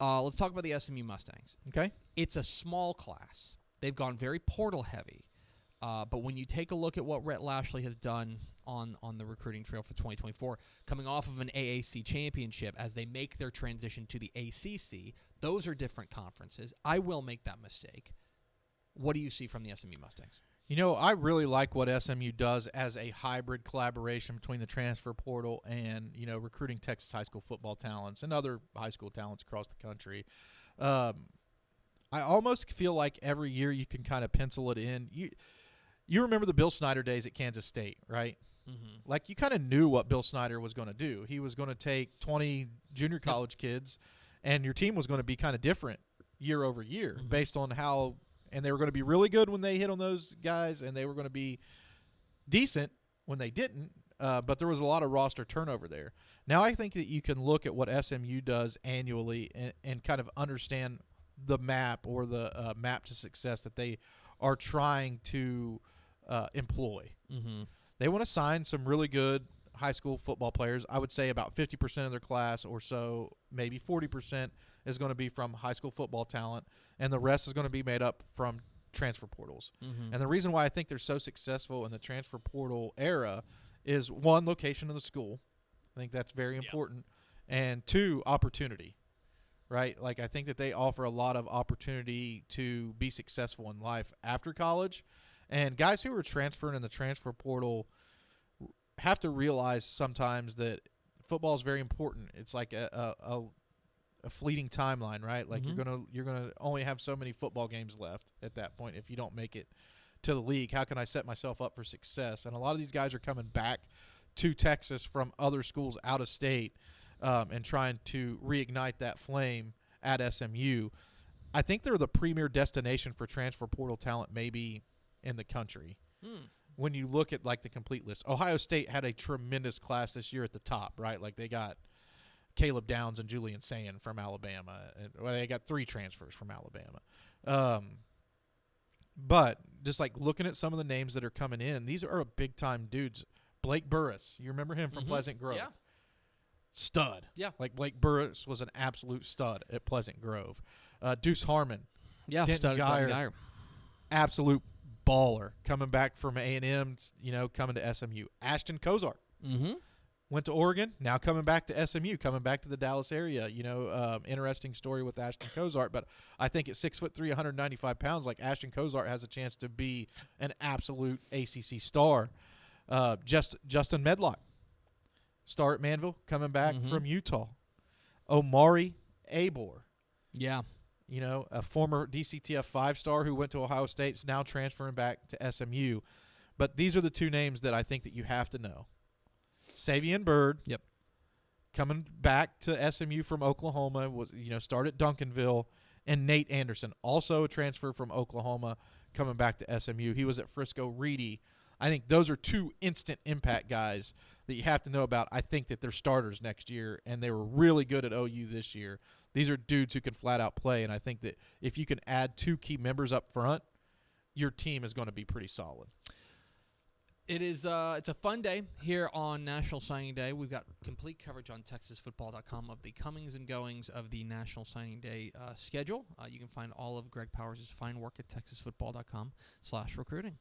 Let's talk about the SMU Mustangs. Okay. It's a small class. They've gone very portal heavy. But when you take a look at what Rhett Lashley has done on the recruiting trail for 2024, coming off of an AAC championship as they make their transition to the ACC, those are different conferences. I will make that mistake. What do you see from the SMU Mustangs? You know, I really like what SMU does as a hybrid collaboration between the transfer portal and, you know, recruiting Texas high school football talents and other high school talents across the country. I almost feel like every year you can kind of pencil it in. You remember the Bill Snyder days at Kansas State, right? Mm-hmm. Like, you kind of knew what Bill Snyder was going to do. He was going to take 20 junior college kids, and your team was going to be kind of different year over year based on how – and they were going to be really good when they hit on those guys, and they were going to be decent when they didn't, but there was a lot of roster turnover there. Now I think that you can look at what SMU does annually and kind of understand the map or the map to success that they are trying to employ. Mm-hmm. They want to sign some really good high school football players. I would say about 50% of their class or so, maybe 40%, is going to be from high school football talent, and the rest is going to be made up from transfer portals. Mm-hmm. And the reason why I think they're so successful in the transfer portal era is, one, location of the school. I think that's very important. And two, opportunity, right? Like, I think that they offer a lot of opportunity to be successful in life after college. And guys who are transferring in the transfer portal have to realize sometimes that football is very important. It's like a fleeting timeline, right? Like, you're gonna only have so many football games left at that point if you don't make it to the league. How can I set myself up for success? And a lot of these guys are coming back to Texas from other schools out of state and trying to reignite that flame at SMU. I think they're the premier destination for transfer portal talent maybe in the country. When you look at, like, the complete list. Ohio State had a tremendous class this year at the top, right? Like, they got Caleb Downs and Julian Sand from Alabama. Well, they got 3 transfers from Alabama. But just, like, looking at some of the names that are coming in, these are big-time dudes. Blake Burris, you remember him from Pleasant Grove? Yeah. Stud. Yeah. Like, Blake Burris was an absolute stud at Pleasant Grove. Deuce Harmon. Yeah, Denton Geyer. Absolute baller coming back from A&M, you know, coming to SMU. Ashton Kozart. Went to Oregon, now coming back to SMU, coming back to the Dallas area. You know, interesting story with Ashton Kozart, but I think at 6'3", 195 pounds, like, Ashton Kozart has a chance to be an absolute ACC star. Justin Medlock, star at Manville, coming back from Utah. Omari Abor. Yeah. You know, a former DCTF 5-star who went to Ohio State is now transferring back to SMU. But these are the 2 names that I think that you have to know. Savion Byrd, coming back to SMU from Oklahoma, started at Duncanville, and Nate Anderson, also a transfer from Oklahoma, coming back to SMU. He was at Frisco Reedy. I think those are 2 instant impact guys that you have to know about. I think that they're starters next year, and they were really good at OU this year. These are dudes who can flat out play, and I think that if you can add 2 key members up front, your team is going to be pretty solid. It is. It's a fun day here on National Signing Day. We've got complete coverage on TexasFootball.com of the comings and goings of the National Signing Day schedule. You can find all of Greg Powers' fine work at TexasFootball.com/recruiting.